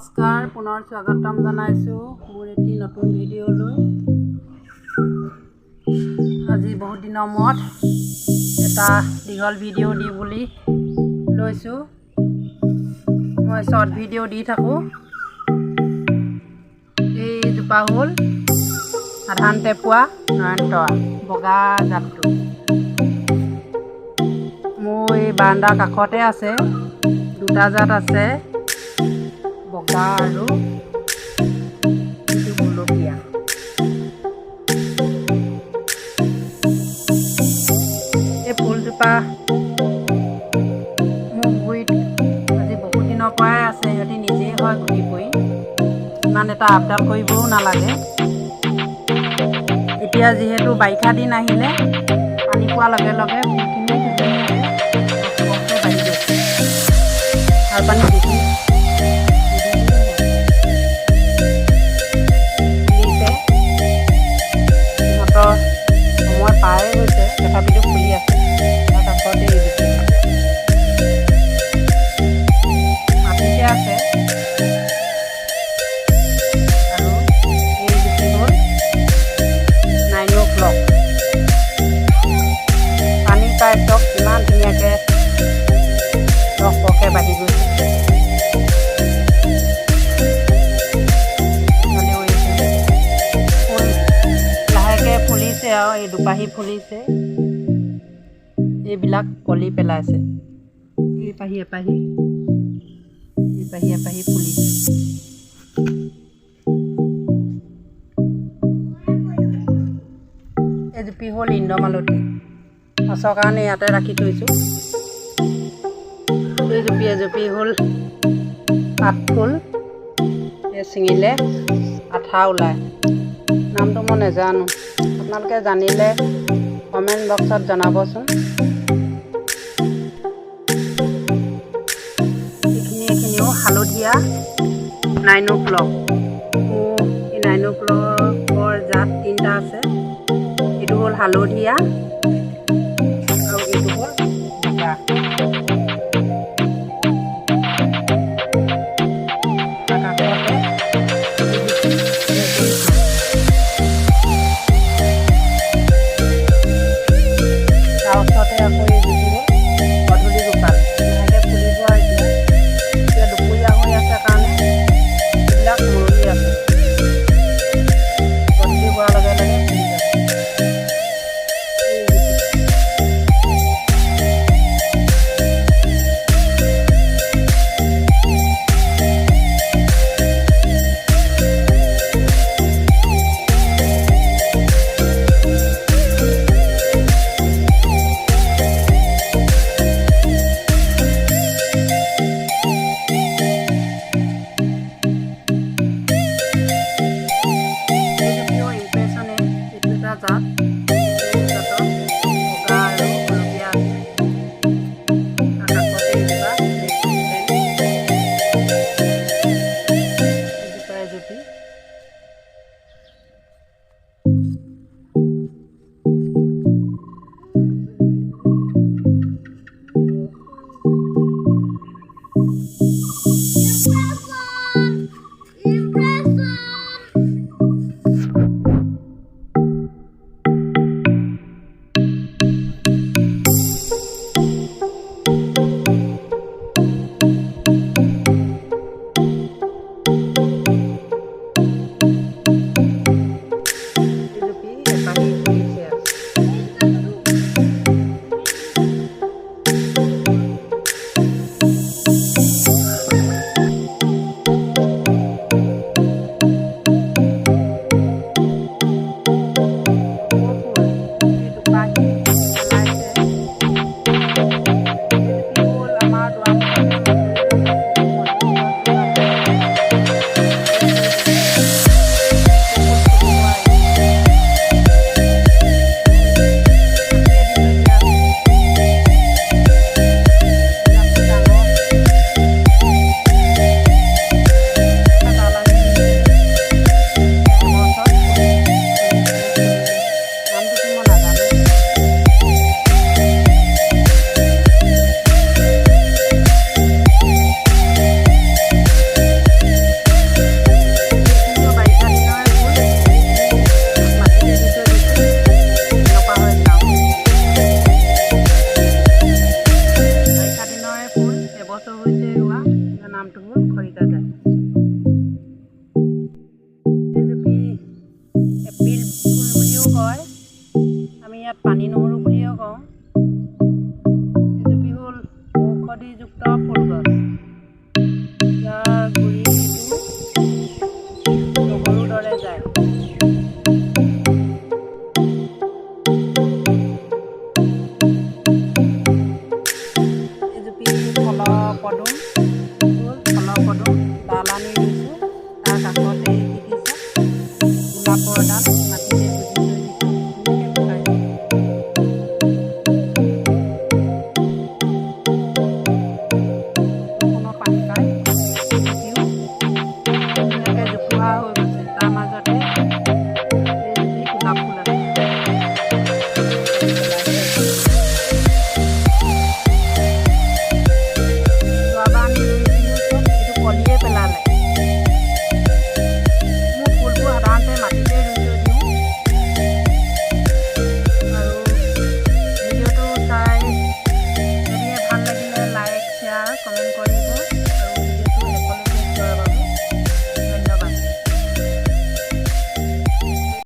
নমস্কাৰ, পুনৰ স্বাগতম জনাইছোঁ মোৰ এটি নতুন ভিডিঅ'লৈ। আজি বহুত দিনৰ মূৰত এটা দীঘল ভিডিঅ' দি বুলি লৈছোঁ। মই শ্বৰ্ট ভিডিঅ' দি থাকোঁ। এইজোপা হ'ল সাধাৰণতে পোৱা নয়নতৰা বগা জাতটো। মোৰ এই বাৰান্দাৰ কাষতে আছে, দুটা জাত আছে, বগা আৰু গুলপীয়া। এই ফুলজোপা মোৰ গুৰিত আজি বহুত দিনৰ পৰাই আছে। সিহঁতি নিজেই হয় ঘূৰি পৰি, ইমান এটা আপডাল কৰিবও নালাগে। এতিয়া যিহেতু বাৰিষা দিন আহিলে, পানী পোৱাৰ লগে লগে ফুলখিনি বাঢ়ি গৈছে। সাৰ পানী দিছে, সিহঁতৰ সময় পায়ে গৈছে, তথাপিতো ফুলি আছে। তাৰ কাষতে মাটিতে আছে। আৰু এই জুপি হ'ল নাইনো ব্লক। পানী পাই চব কিমান ধুনীয়াকৈ ৰসকে বাঢ়ি গৈছে। ফুল লাহেকৈ ফুলিছে আৰু এই দুপাহি ফুলিছে। এইবিলাক কলি পেলাইছে, এপাহি এপাহি ফুলিছে। এই জুপি হ'ল ইন্দ্ৰমালতী, সঁচৰ কাৰণে ইয়াতে ৰাখি থৈছোঁ। এজুপি হ'ল পাতফুল, এই ছিঙিলে আঠা ওলায়। নামটো মই নাজানো, আপোনালোকে জানিলে কমেণ্ট বক্সত জনাবচোন। এইখিনিও হালধীয়া নাইনো ব্লক। এই নাইনো ব্লকৰ জাত তিনিটা আছে। এইটো হ'ল হালধীয়া আৰু এইটো হ'ল বগা। ওচৰতে আকৌ এই জুপি গধূলি গোপাল এনেকৈ ফুলিব। এতিয়া দুপৰীয়া হৈ আছে কাৰণে এইবিলাক মৰলি আছে। গধূলি হোৱাৰ লগে লগে ফুলি যাব। ফুলবোৰ খৰিকা যায়। এইজুপি এপ্ৰিল ফুল বুলিও কয়, আমি ইয়াত পানী নহৰু বুলিও কওঁ। এইজুপি হ'ল ঔষধিযুক্ত ফুলগছ। ইয়াৰ গুৰিটো নহৰুৰ দৰে যায়। এইজুপি ফলপদুম ফুল, ফলপদুম, ডালানি